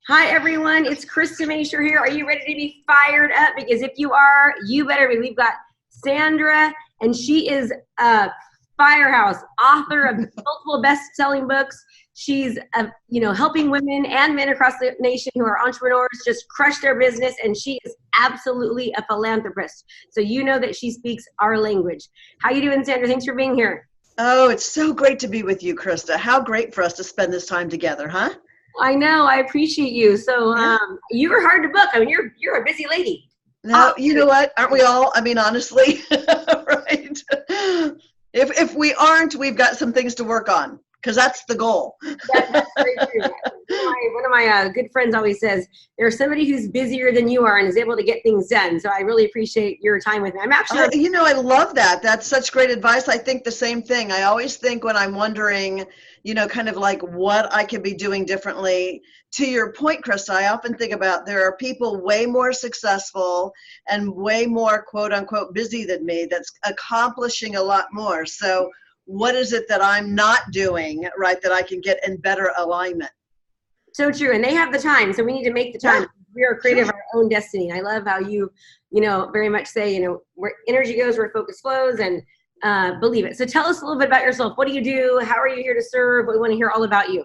Hi, everyone. It's Krista Mashore here. Are you ready to be fired up? Because if you are, you better be. We've got Sandra, and she is a firehouse author of multiple best-selling books. She's, helping women and men across the nation who are entrepreneurs just crush their business, and she is absolutely a philanthropist. So you know that she speaks our language. How you doing, Sandra? Thanks for being here. Oh, it's so great to be with you, Krista. How great for us to spend this time together, huh? I know. I appreciate you. So you were hard to book. I mean, you're a busy lady. No, you know what? Aren't we all? I mean, honestly, right? If we aren't, we've got some things to work on, because that's the goal. That's very true. One of my good friends always says, there's somebody who's busier than you are and is able to get things done. So I really appreciate your time with me. I'm actually, I love that. That's such great advice. I think the same thing. I always think when I'm wondering, kind of like what I could be doing differently. To your point, Krista, I often think about there are people way more successful and way more quote unquote busy than me that's accomplishing a lot more. So what is it that I'm not doing, right, that I can get in better alignment? So true. And they have the time. So we need to make the time. Yeah. We are creative of our own destiny. I love how you very much say, where energy goes, where focus flows, and believe it. So tell us a little bit about yourself. What do you do? How are you here to serve? We want to hear all about you.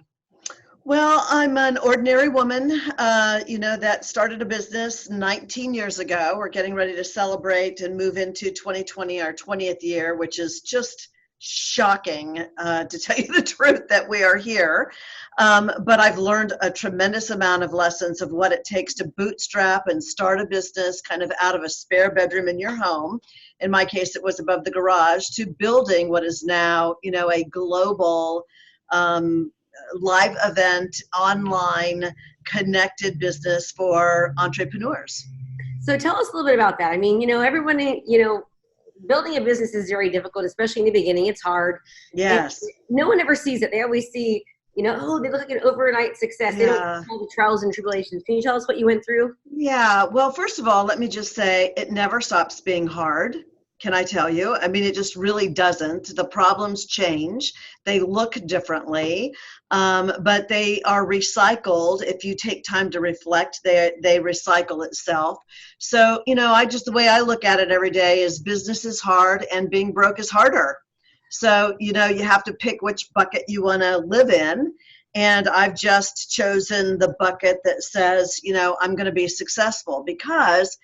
Well, I'm an ordinary woman, that started a business 19 years ago. We're getting ready to celebrate and move into 2020, our 20th year, which is just shocking, to tell you the truth, that we are here. But I've learned a tremendous amount of lessons of what it takes to bootstrap and start a business kind of out of a spare bedroom in your home. In my case, it was above the garage, to building what is now, a global live event, online connected business for entrepreneurs. So tell us a little bit about that. I mean, everyone, building a business is very difficult, especially in the beginning. It's hard. Yes. And no one ever sees it. They always see, they look like an overnight success. They don't see all the trials and tribulations. Can you tell us what you went through? Yeah. Well, first of all, let me just say it never stops being hard. Can I tell you? I mean, it just really doesn't. The problems change. They look differently, but they are recycled. If you take time to reflect, they recycle itself. So, the way I look at it every day is business is hard and being broke is harder. So, you have to pick which bucket you want to live in. And I've just chosen the bucket that says, I'm going to be successful, because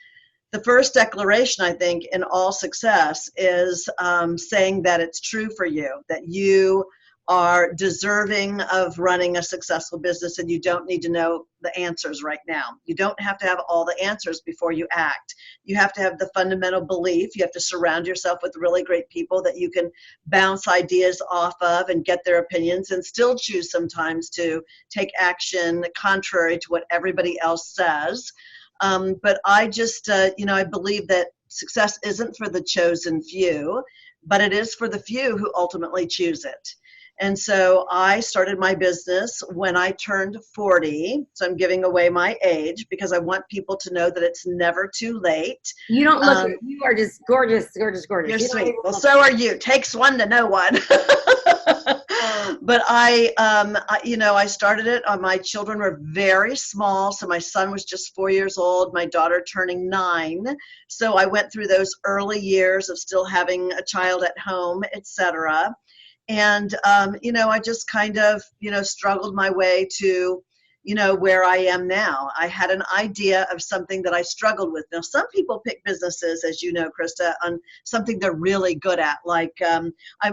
the first declaration, I think, in all success is saying that it's true for you, that you are deserving of running a successful business, and you don't need to know the answers right now. You don't have to have all the answers before you act. You have to have the fundamental belief. You have to surround yourself with really great people that you can bounce ideas off of and get their opinions, and still choose sometimes to take action contrary to what everybody else says. But I just, I believe that success isn't for the chosen few, but it is for the few who ultimately choose it. And so I started my business when I turned 40. So I'm giving away my age because I want people to know that it's never too late. You don't look it. You are just gorgeous, gorgeous, gorgeous. You're sweet. Well, so are you. Takes one to know one. But I started it. My children were very small. So my son was just 4 years old, my daughter turning 9. So I went through those early years of still having a child at home, etc. And, I just kind of, struggled my way to, where I am now. I had an idea of something that I struggled with. Now, some people pick businesses, as you know, Krista, on something they're really good at. Like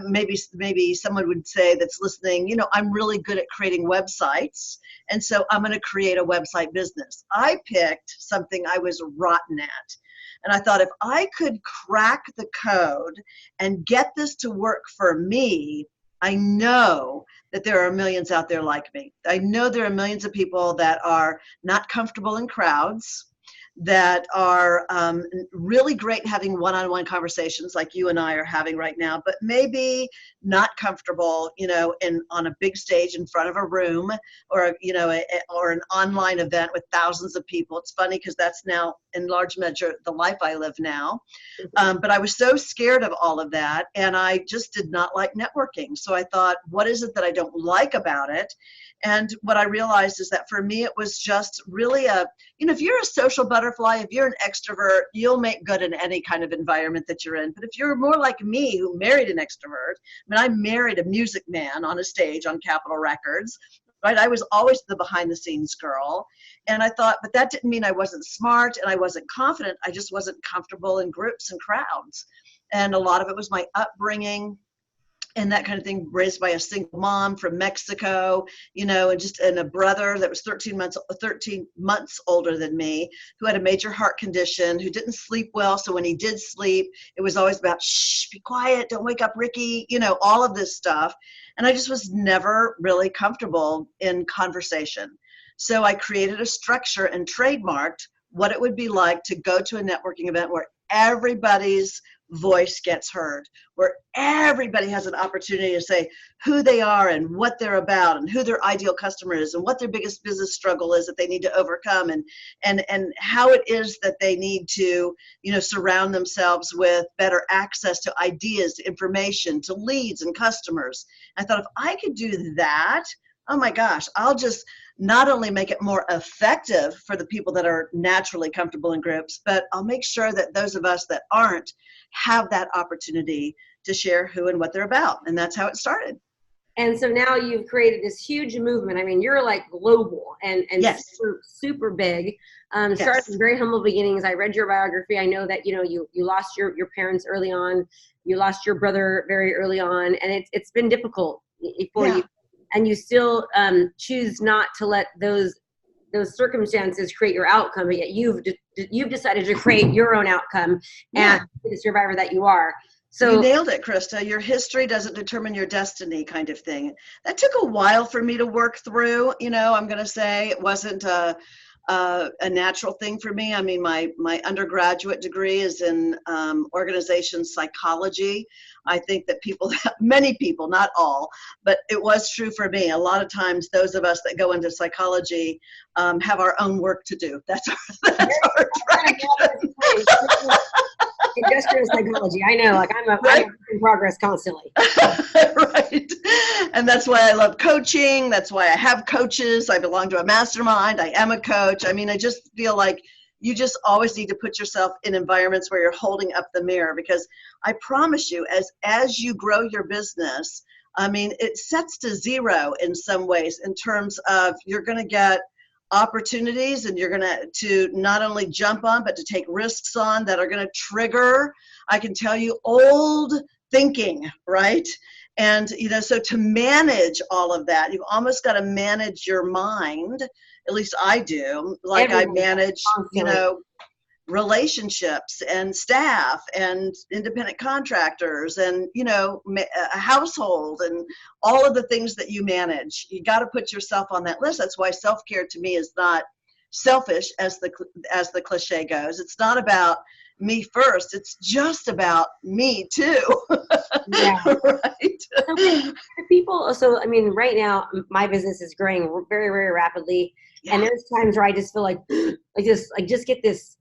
maybe someone would say that's listening, I'm really good at creating websites, and so I'm going to create a website business. I picked something I was rotten at. And I thought, if I could crack the code and get this to work for me, I know that there are millions out there like me. I know there are millions of people that are not comfortable in crowds, that are really great having one-on-one conversations like you and I are having right now, but maybe not comfortable, on a big stage in front of a room, or, or an online event with thousands of people. It's funny because that's now in large measure the life I live now. But I was so scared of all of that, and I just did not like networking. So I thought, what is it that I don't like about it? And what I realized is that for me, it was just really if you're a social butterfly, if you're an extrovert, you'll make good in any kind of environment that you're in. But if you're more like me, who married an extrovert, I married a music man on a stage on Capitol Records, right? I was always the behind the scenes girl. And I thought, but that didn't mean I wasn't smart and I wasn't confident. I just wasn't comfortable in groups and crowds. And a lot of it was my upbringing and that kind of thing, raised by a single mom from Mexico, and a brother that was 13 months older than me, who had a major heart condition, who didn't sleep well. So when he did sleep, it was always about, shh, be quiet, don't wake up Ricky, all of this stuff. And I just was never really comfortable in conversation. So I created a structure and trademarked what it would be like to go to a networking event where everybody's voice gets heard, where everybody has an opportunity to say who they are and what they're about and who their ideal customer is and what their biggest business struggle is that they need to overcome and how it is that they need to surround themselves with better access to ideas, to information, to leads and customers. I thought, if I could do that, oh my gosh, I'll just not only make it more effective for the people that are naturally comfortable in groups, but I'll make sure that those of us that aren't have that opportunity to share who and what they're about. And that's how it started. And so now you've created this huge movement. I mean, you're like global and yes. super, super big. Yes. Started from very humble beginnings. I read your biography. I know that, you lost your parents early on. You lost your brother very early on. And it's been difficult for you. And you still choose not to let those circumstances create your outcome, but yet you've decided to create your own outcome and be the survivor that you are. So you nailed it, Krista. Your history doesn't determine your destiny, kind of thing. That took a while for me to work through. I'm going to say it wasn't a natural thing for me. I mean, my undergraduate degree is in organization psychology. I think that many people, not all, but it was true for me. A lot of times, those of us that go into psychology have our own work to do. That's our track. Industrial psychology. I know, I'm in progress constantly. Right. And that's why I love coaching. That's why I have coaches. I belong to a mastermind. I am a coach. I mean, I just feel like you just always need to put yourself in environments where you're holding up the mirror, because I promise you, as you grow your business, I mean, it sets to zero in some ways in terms of you're going to get opportunities and you're going to not only jump on, but to take risks on that are going to trigger, I can tell you, old thinking, right? And, so to manage all of that, you've almost got to manage your mind. At least I do. Like everyone, I manage, relationships and staff and independent contractors and, a household and all of the things that you manage. You got to put yourself on that list. That's why self-care to me is not selfish, as the cliche goes. It's not about me first. It's just about me too. Yeah. Right. So I mean, right now my business is growing very, very rapidly. Yeah. And there's times where I just feel like just get this.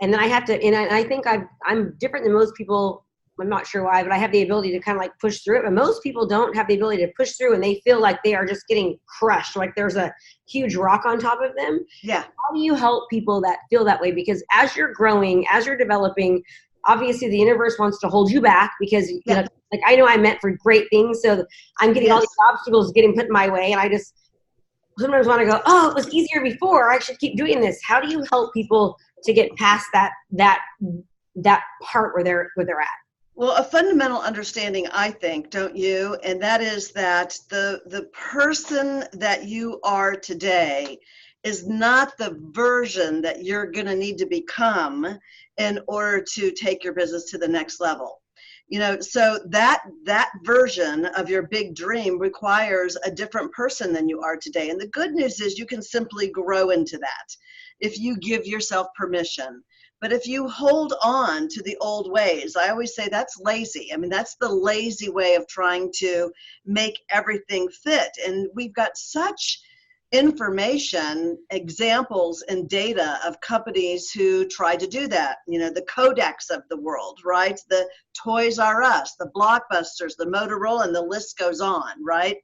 And then I have to, and I think I'm different than most people. I'm not sure why, but I have the ability to kind of like push through it. But most people don't have the ability to push through, and they feel like they are just getting crushed, like there's a huge rock on top of them. Yeah. How do you help people that feel that way? Because as you're growing, as you're developing, obviously the universe wants to hold you back because, I know I'm meant for great things. So I'm getting all these obstacles getting put in my way. And I just sometimes want to go, oh, it was easier before. I should keep doing this. How do you help people to get past that part where they're at? Well, a fundamental understanding, I think, don't you? And that is that the person that you are today is not the version that you're going to need to become in order to take your business to the next level. So that version of your big dream requires a different person than you are today. And the good news is you can simply grow into that if you give yourself permission. But if you hold on to the old ways, I always say that's lazy. I mean, that's the lazy way of trying to make everything fit. And we've got such information, examples, and data of companies who try to do that. The Kodaks of the world, right? The Toys R Us, the Blockbusters, the Motorola, and the list goes on, right?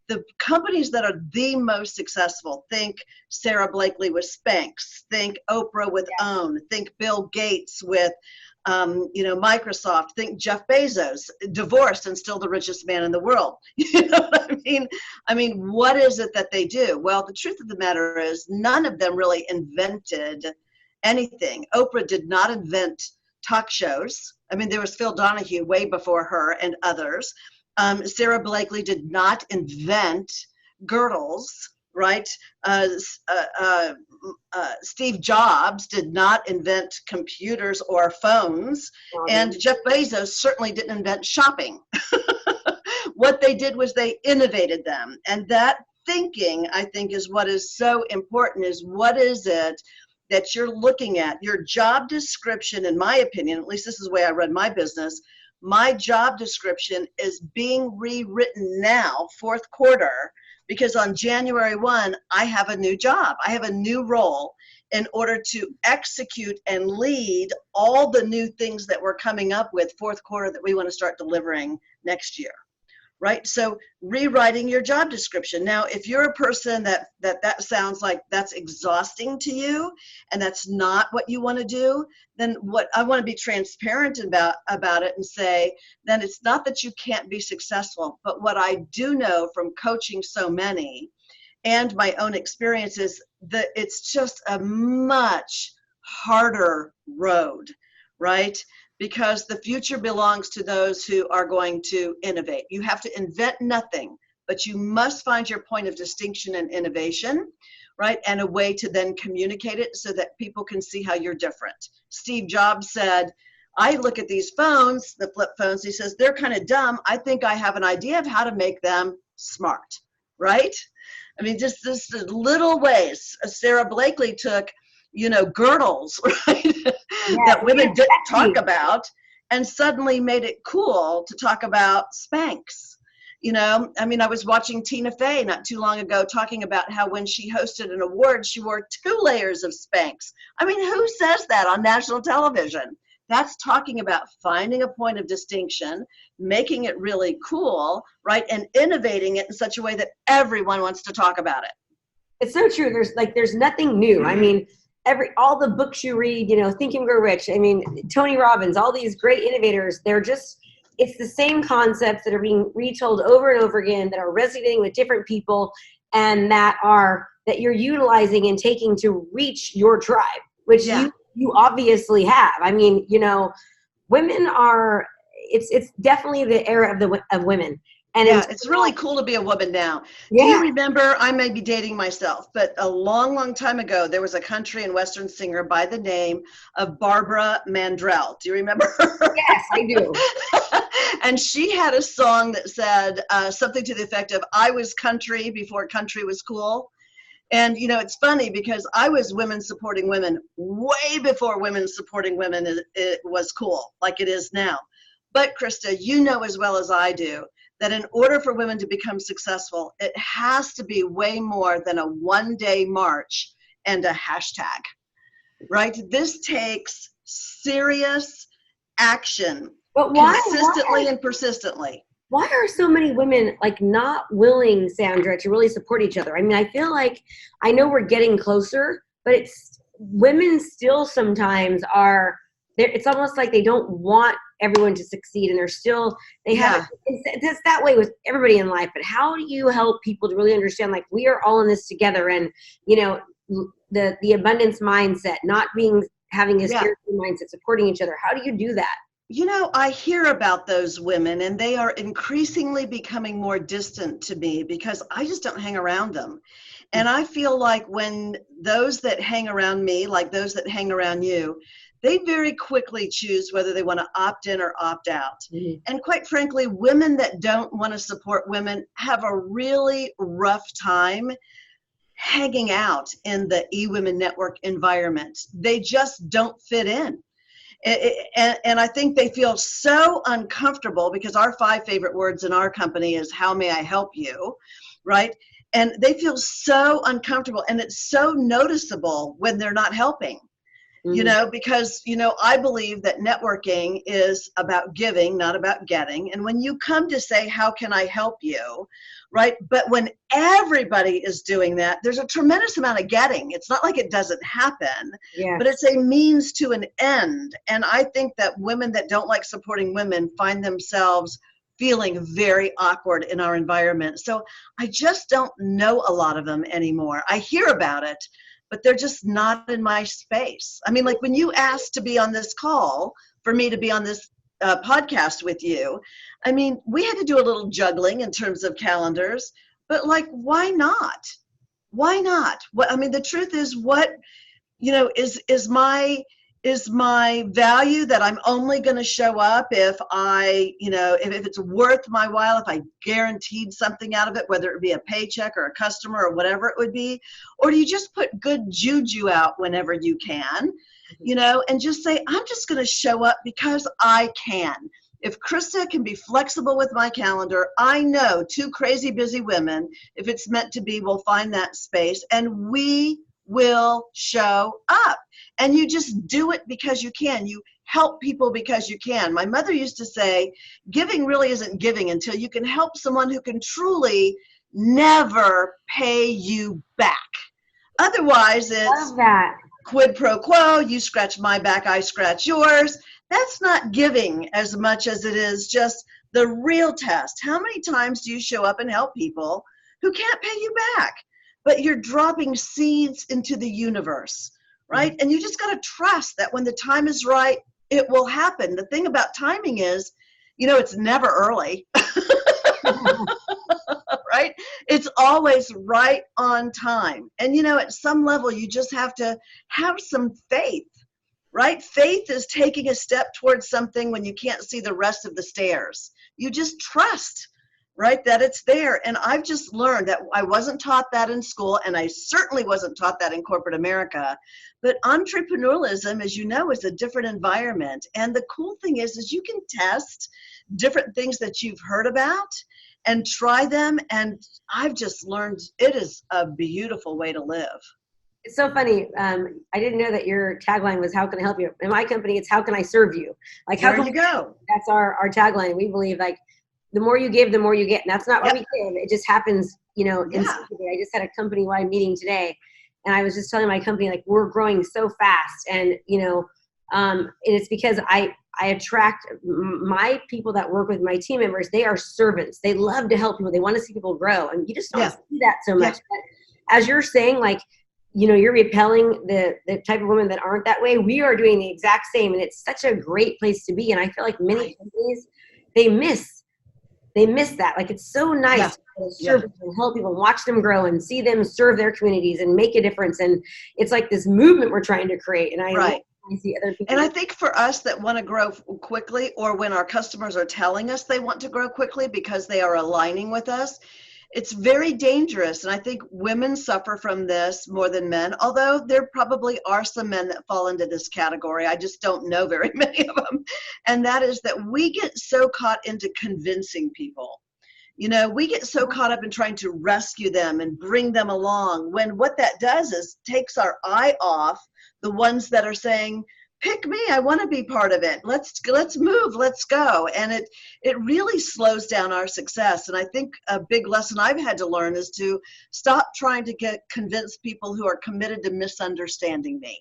the companies that are the most successful, think Sarah Blakely with Spanx, think Oprah with OWN, think Bill Gates with Microsoft, think Jeff Bezos, divorced and still the richest man in the world. You know what I mean? I mean, what is it that they do? Well, the truth of the matter is none of them really invented anything. Oprah did not invent talk shows. I mean, there was Phil Donahue way before her and others. Sarah Blakely did not invent girdles, right? Steve Jobs did not invent computers or phones, and Jeff Bezos certainly didn't invent shopping. What they did was they innovated them, and that thinking, I think, is what is so important, is what is it that you're looking at? Your job description, in my opinion, at least this is the way I run my business, my job description is being rewritten now, fourth quarter, because on January 1, I have a new job. I have a new role in order to execute and lead all the new things that we're coming up with fourth quarter that we want to start delivering next year, right? So rewriting your job description. Now, if you're a person that sounds like that's exhausting to you and that's not what you want to do, then what I want to be transparent about it and say, then it's not that you can't be successful, but what I do know from coaching so many and my own experiences, that it's just a much harder road, right? Because the future belongs to those who are going to innovate. You have to invent nothing, but you must find your point of distinction and innovation, right? And a way to then communicate it so that people can see how you're different. Steve Jobs said, I look at these phones, the flip phones, he says, they're kind of dumb. I think I have an idea of how to make them smart, right? I mean, just this little ways. Sarah Blakely took, girdles, right? That women didn't talk about, and suddenly made it cool to talk about Spanx. I mean, I was watching Tina Fey not too long ago talking about how when she hosted an award, she wore 2 layers of Spanx. I mean, who says that on national television? That's talking about finding a point of distinction, making it really cool, right? And innovating it in such a way that everyone wants to talk about it. It's so true. There's nothing new. I mean, all the books you read, Think and Grow Rich, I mean, Tony Robbins, all these great innovators, it's the same concepts that are being retold over and over again, that are resonating with different people, and that you're utilizing and taking to reach your tribe, which you obviously have. I mean, women are, it's definitely the era of women. And it's really cool to be a woman now. Yeah. Do you remember, I may be dating myself, but a long, long time ago, there was a country and Western singer by the name of Barbara Mandrell. Do you remember her? Yes, I do. And she had a song that said something to the effect of, I was country before country was cool. And, it's funny because I was women supporting women way before women supporting women it was cool, like it is now. But Krista, as well as I do, that in order for women to become successful, it has to be way more than a one-day march and a hashtag, right? This takes serious action, but consistently and persistently. Why are so many women not willing, Sandra, to really support each other? I mean, I feel like, I know we're getting closer, but women still sometimes it's almost like they don't want everyone to succeed, and it's that way with everybody in life. But how do you help people to really understand, we are all in this together, and the abundance mindset, not having a scarcity mindset, supporting each other? How do you do that? I hear about those women, and they are increasingly becoming more distant to me because I just don't hang around them. And I feel like when those that hang around me, like those that hang around you, they very quickly choose whether they want to opt in or opt out. Mm-hmm. And quite frankly, women that don't want to support women have a really rough time hanging out in the eWomenNetwork environment. They just don't fit in. And I think they feel so uncomfortable because our 5 favorite words in our company is, how may I help you, right? And they feel so uncomfortable, and it's so noticeable when they're not helping. Because, I believe that networking is about giving, not about getting. And when you come to say, how can I help you? right? But when everybody is doing that, there's a tremendous amount of getting. It's not like it doesn't happen, Yeah. but it's a means to an end. And I think that women that don't like supporting women find themselves feeling very awkward in our environment. So I just don't know a lot of them anymore. I hear about it, but they're just not in my space. I mean, like when you asked to be on this call, for me to be on this podcast with you, I mean, we had to do a little juggling in terms of calendars, but like, why not? Why not? What, I mean, the truth is, what, you know, is my value that I'm only going to show up if I, you know, if it's worth my while, if I guaranteed something out of it, whether it be a paycheck or a customer or whatever it would be, or do you just put good juju out whenever you can, you know, and just say, I'm just going to show up because I can. If Krista can be flexible with my calendar, I know 2 crazy busy women, if it's meant to be, will find that space, and we will show up. And you just do it because you can. You help people because you can. My mother used to say, giving really isn't giving until you can help someone who can truly never pay you back. Otherwise, it's quid pro quo. You scratch my back, I scratch yours. That's not giving as much as it is just the real test. How many times do you show up and help people who can't pay you back? But you're dropping seeds into the universe, right? And you just got to trust that when the time is right, it will happen. The thing about timing is, you know, it's never early, right? It's always right on time. And, you know, at some level, you just have to have some faith, right? Faith is taking a step towards something when you can't see the rest of the stairs. You just trust, right, that it's there. And I've just learned that I wasn't taught that in school, and I certainly wasn't taught that in corporate America. But entrepreneurialism, as you know, is a different environment. And the cool thing is you can test different things that you've heard about and try them. And I've just learned it is a beautiful way to live. It's so funny. I didn't know that your tagline was, how can I help you? In my company, it's how can I serve you? Like, how there can you go. That's our tagline. We believe, like, the more you give, the more you get. And that's not what we give. It just happens, you know, instinctively. I just had a company-wide meeting today, and I was just telling my company, like, we're growing so fast. And, you know, and it's because I attract my people that work with my team members. They are servants. They love to help people. They want to see people grow. And you just don't see that so much. But as you're saying, like, you know, you're repelling the type of women that aren't that way. We are doing the exact same. And it's such a great place to be. And I feel like many companies, they miss that. Like, it's so nice to serve and help people, watch them grow and see them serve their communities and make a difference. And it's like this movement we're trying to create. And I see other people. And I think for us that want to grow quickly, or when our customers are telling us they want to grow quickly because they are aligning with us, it's very dangerous. And I think women suffer from this more than men, although there probably are some men that fall into this category. I just don't know very many of them. And that is that we get so caught into convincing people. You know, we get so caught up in trying to rescue them and bring them along, when what that does is takes our eye off the ones that are saying, pick me, I want to be part of it. Let's move, let's go. And it really slows down our success. And I think a big lesson I've had to learn is to stop trying to convince people who are committed to misunderstanding me,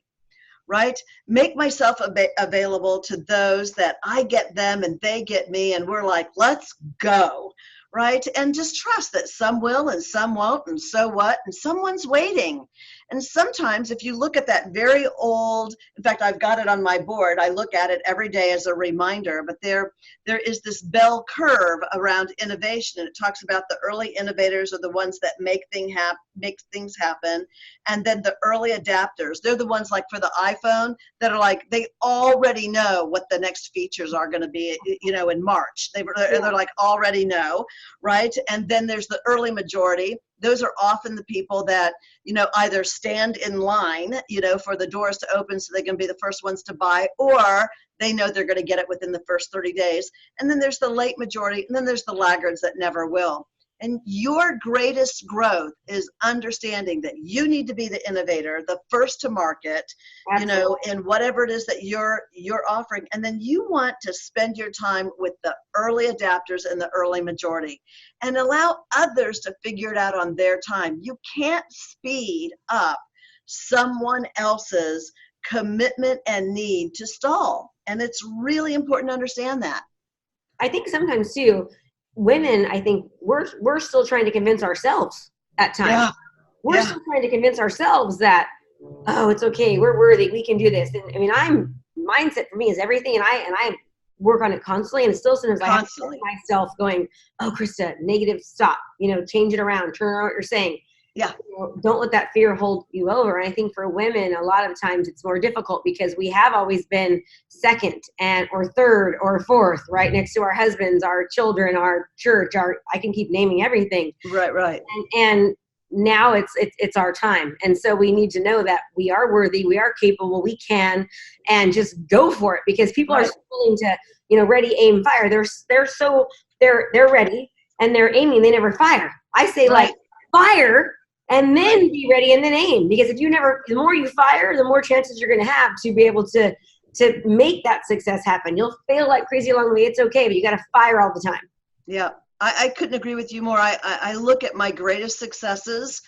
right? Make myself available to those that I get them and they get me, and we're like, let's go, right? And just trust that some will and some won't, and so what? And someone's waiting. And sometimes if you look at that very old, in fact, I've got it on my board, I look at it every day as a reminder, but there is this bell curve around innovation, and it talks about the early innovators are the ones that make things happen, and then the early adapters, they're the ones, like for the iPhone, that are like, they already know what the next features are going to be, you know, in March. They're like, already know, right? And then there's the early majority. Those are often the people that, you know, either stand in line, you know, for the doors to open so they can be the first ones to buy, or they know they're going to get it within the first 30 days. And then there's the late majority, and then there's the laggards that never will. And your greatest growth is understanding that you need to be the innovator, the first to market, in whatever it is that you're offering. And then you want to spend your time with the early adapters and the early majority and allow others to figure it out on their time. You can't speed up someone else's commitment and need to stall. And it's really important to understand that. I think sometimes too, women, I think we're still trying to convince ourselves at times. Yeah. We're still trying to convince ourselves that, oh, it's okay, we're worthy, we can do this. And I mean, mindset for me is everything, and I work on it constantly, and still sometimes I have to find myself going, oh, Krista, negative, stop, change it around, turn around what you're saying. Yeah. Don't let that fear hold you over. And I think for women, a lot of times it's more difficult because we have always been second or third or fourth, right next to our husbands, our children, our church, I can keep naming everything. Right. And now it's our time. And so we need to know that we are worthy, we are capable, we can, and just go for it, because people are willing to, ready, aim, fire. They're ready and they're aiming, they never fire. I say fire and then be ready and then aim, because the more you fire, the more chances you're going to have to be able to make that success happen. You'll fail like crazy along the way. It's okay, but you got to fire all the time. Yeah. I couldn't agree with you more. I look at my greatest successes,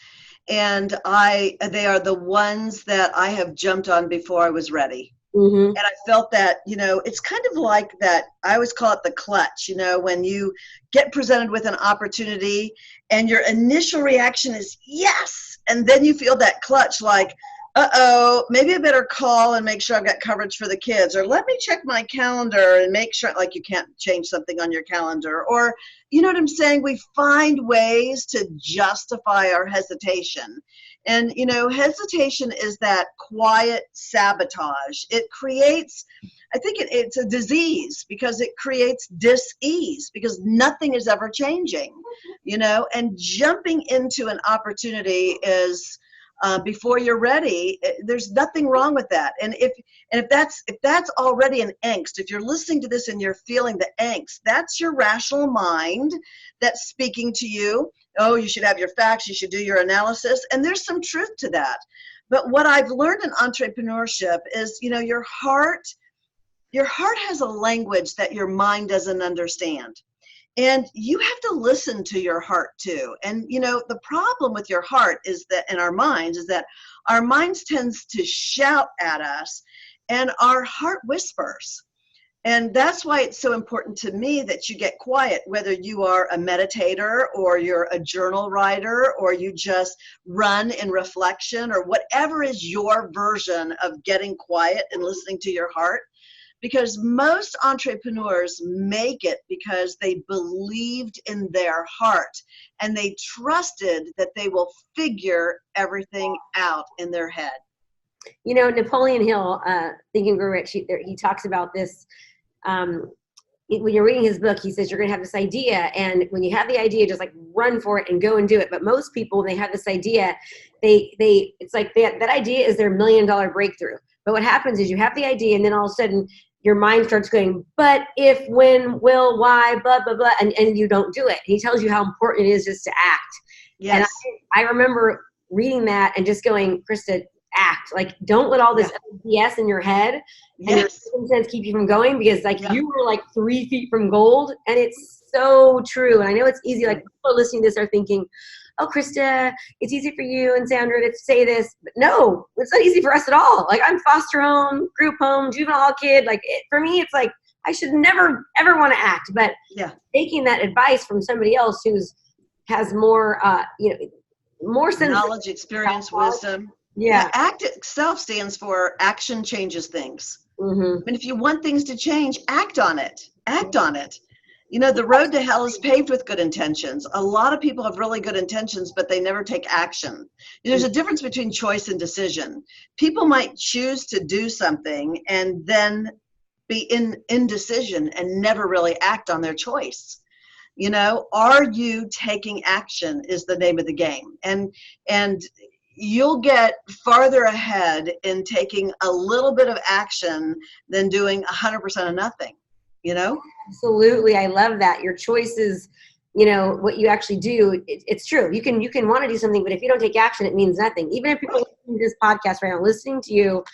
and they are the ones that I have jumped on before I was ready. Mm-hmm. And I felt that, it's kind of like that. I always call it the clutch, when you get presented with an opportunity and your initial reaction is yes. And then you feel that clutch like, uh-oh, maybe I better call and make sure I've got coverage for the kids, or let me check my calendar and make sure, like, you can't change something on your calendar, or, you know what I'm saying? We find ways to justify our hesitation. And, hesitation is that quiet sabotage. It creates, I think it's a disease, because it creates dis-ease, because nothing is ever changing, and jumping into an opportunity is, before you're ready, there's nothing wrong with that. And if that's already an angst, if you're listening to this and you're feeling the angst, that's your rational mind that's speaking to you. Oh, you should have your facts, you should do your analysis, and there's some truth to that. But what I've learned in entrepreneurship is, your heart has a language that your mind doesn't understand. And you have to listen to your heart too. And, the problem with your heart is that, in our minds, is that our minds tends to shout at us and our heart whispers. And that's why it's so important to me that you get quiet, whether you are a meditator or you're a journal writer or you just run in reflection, or whatever is your version of getting quiet and listening to your heart. Because most entrepreneurs make it because they believed in their heart and they trusted that they will figure everything out in their head. Napoleon Hill, Think and Grow Rich, he talks about this. When you're reading his book, he says you're going to have this idea, and when you have the idea, just like run for it and go and do it. But most people, when they have this idea, it's like that idea is their $1 million breakthrough. But what happens is you have the idea, and then all of a sudden your mind starts going, but if, when, will, why, blah, blah, blah, and you don't do it. He tells you how important it is just to act. Yes. And I remember reading that and just going, Krista, act. Like, don't let all this BS in your head and your sense keep you from going, because you were like 3 feet from gold, and it's so true. And I know it's easy, like people listening to this are thinking, oh, Krista, it's easy for you and Sandra to say this. But no, it's not easy for us at all. Like, I'm foster home, group home, juvenile hall kid. For me, it's like, I should never, ever want to act. But taking that advice from somebody else has more, more sense, knowledge, experience, wisdom. Yeah. ACT itself stands for action changes things. Mm-hmm. And if you want things to change, act on it. Act on it. The road to hell is paved with good intentions. A lot of people have really good intentions, but they never take action. There's a difference between choice and decision. People might choose to do something and then be in indecision and never really act on their choice. Are you taking action is the name of the game. And you'll get farther ahead in taking a little bit of action than doing 100% of nothing. Absolutely. I love that. Your choices what you actually do, it's true. You can want to do something, but if you don't take action, it means nothing. Even if people listening to this podcast right now, listening to you,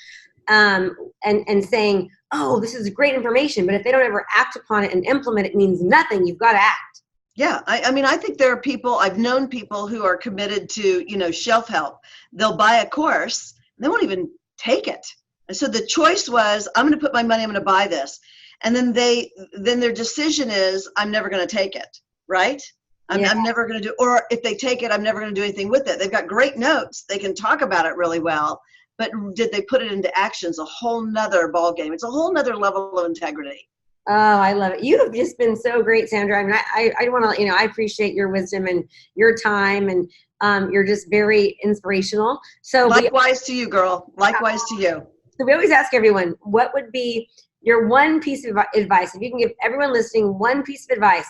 and saying, oh, this is great information, but if they don't ever act upon it and implement it, means nothing. You've got to act. Yeah. I mean, I think there are people, I've known people who are committed to, shelf help. They'll buy a course, and they won't even take it. And so the choice was, I'm going to put my money, I'm going to buy this. And then their decision is, I'm never going to take it. Right? I'm never going to do, or if they take it, I'm never going to do anything with it. They've got great notes. They can talk about it really well, but did they put it into action? It's a whole nother ball game. It's a whole nother level of integrity. Oh, I love it. You have just been so great, Sandra. I mean, I want to, I appreciate your wisdom and your time, and you're just very inspirational. So likewise to you, girl. Likewise to you. So we always ask everyone, what would be your one piece of advice? If you can give everyone listening one piece of advice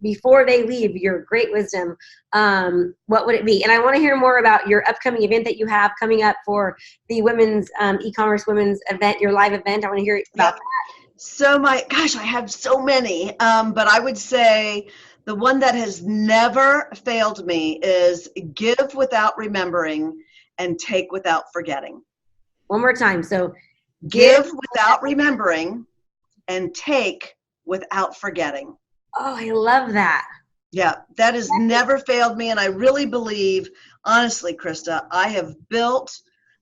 before they leave your great wisdom, what would it be? And I want to hear more about your upcoming event that you have coming up for the women's e-commerce women's event, your live event. I want to hear about that. So I have so many, but I would say the one that has never failed me is give without remembering and take without forgetting. One more time. So give without remembering and take without forgetting. Oh, I love that. Yeah, that has never failed me. And I really believe, honestly, Krista, I have built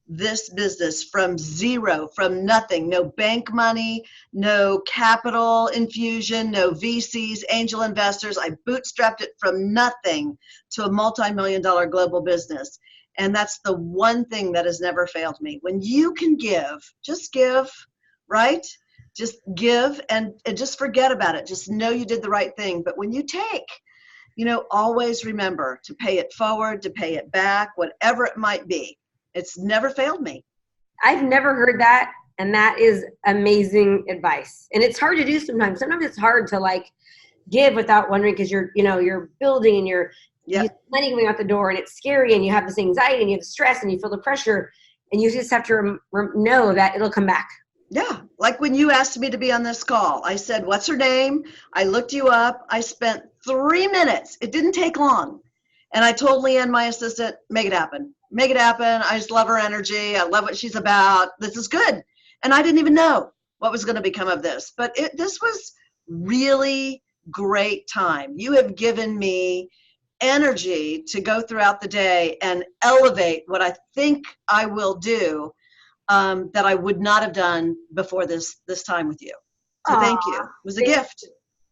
this business from zero, from nothing, no bank money, no capital infusion, no VCs, angel investors. I bootstrapped it from nothing to a multi-million-dollar global business. And that's the one thing that has never failed me. When you can give, just give, right? Just give and just forget about it. Just know you did the right thing. But when you take, always remember to pay it forward, to pay it back, whatever it might be. It's never failed me. I've never heard that. And that is amazing advice. And it's hard to do sometimes. Sometimes it's hard to give without wondering, because you're building and you're money going out the door, and it's scary, and you have this anxiety and you have stress and you feel the pressure, and you just have to know that it'll come back. Yeah. Like when you asked me to be on this call, I said, what's her name? I looked you up. I spent 3 minutes. It didn't take long. And I told Leanne, my assistant, make it happen. Make it happen. I just love her energy. I love what she's about. This is good. And I didn't even know what was going to become of this. But this was really great time. You have given me energy to go throughout the day and elevate what I think I will do that I would not have done before this time with you. So thank you. It was a gift.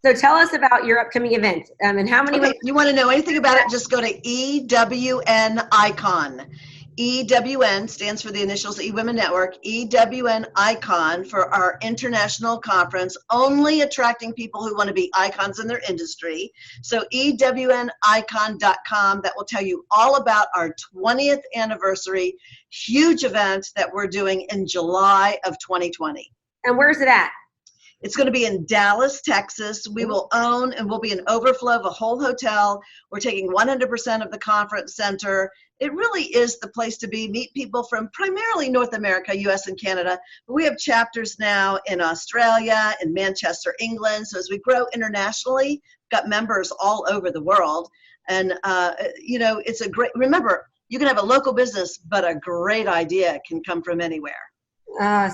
So tell us about your upcoming event and how many. Okay, you want to know anything about it? Just go to eWN Icon. eWN stands for the initials eWomenNetwork. eWN Icon for our international conference, only attracting people who want to be icons in their industry. So eWNIcon.com, that will tell you all about our 20th anniversary huge event that we're doing in July of 2020. And where's it at? It's going to be in Dallas, Texas. We will own and will be an overflow of a whole hotel. We're taking 100% of the conference center. It really is the place to be. Meet people from primarily North America, US and Canada. But we have chapters now in Australia, in Manchester, England. So as we grow internationally, we've got members all over the world. And, it's a great, remember, you can have a local business, but a great idea can come from anywhere.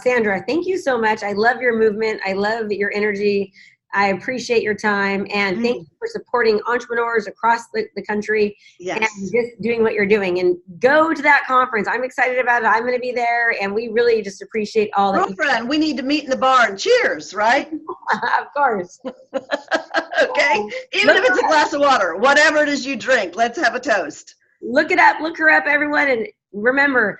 Sandra, thank you so much. I love your movement. I love your energy. I appreciate your time. And thank you for supporting entrepreneurs across the country and just doing what you're doing. And go to that conference. I'm excited about it. I'm going to be there. And we really just appreciate all that. Girlfriend, we need to meet in the bar and cheers, right? Of course. Okay. Even if it's a glass of water, whatever it is you drink, let's have a toast. Look it up. Look her up, everyone. And remember,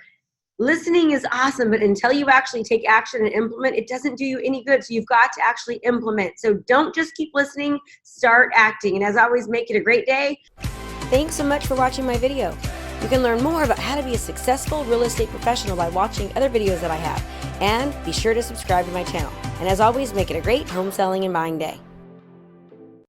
listening is awesome, but until you actually take action and implement, it doesn't do you any good. So you've got to actually implement. So don't just keep listening, start acting. And as always, make it a great day. Thanks so much for watching my video. You can learn more about how to be a successful real estate professional by watching other videos that I have. And be sure to subscribe to my channel. And as always, make it a great home selling and buying day.